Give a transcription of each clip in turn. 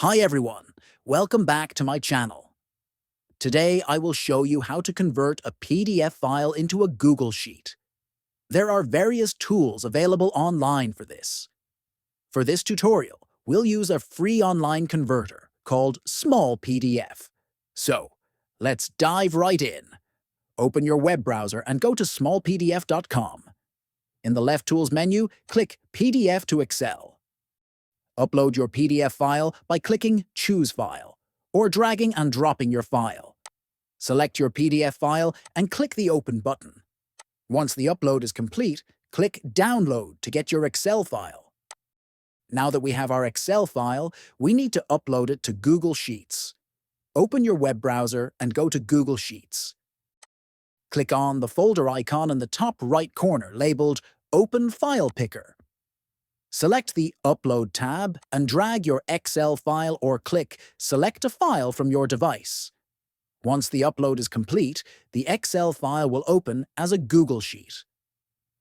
Hi everyone, welcome back to my channel. Today I will show you how to convert a PDF file into a Google Sheet. There are various tools available online for this. For this tutorial, we'll use a free online converter called Small PDF. So, let's dive right in. Open your web browser and go to smallpdf.com. In the left Tools menu, click PDF to Excel. Upload your PDF file by clicking Choose File, or dragging and dropping your file. Select your PDF file and click the Open button. Once the upload is complete, click Download to get your Excel file. Now that we have our Excel file, we need to upload it to Google Sheets. Open your web browser and go to Google Sheets. Click on the folder icon in the top right corner labeled Open File Picker. Select the Upload tab and drag your Excel file or click Select a file from your device. Once the upload is complete, the Excel file will open as a Google Sheet.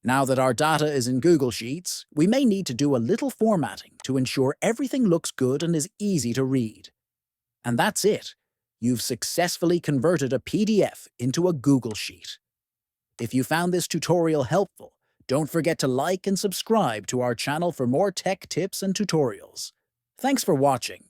Now that our data is in Google Sheets, we may need to do a little formatting to ensure everything looks good and is easy to read. And that's it. You've successfully converted a PDF into a Google Sheet. If you found this tutorial helpful, don't forget to like and subscribe to our channel for more tech tips and tutorials. Thanks for watching.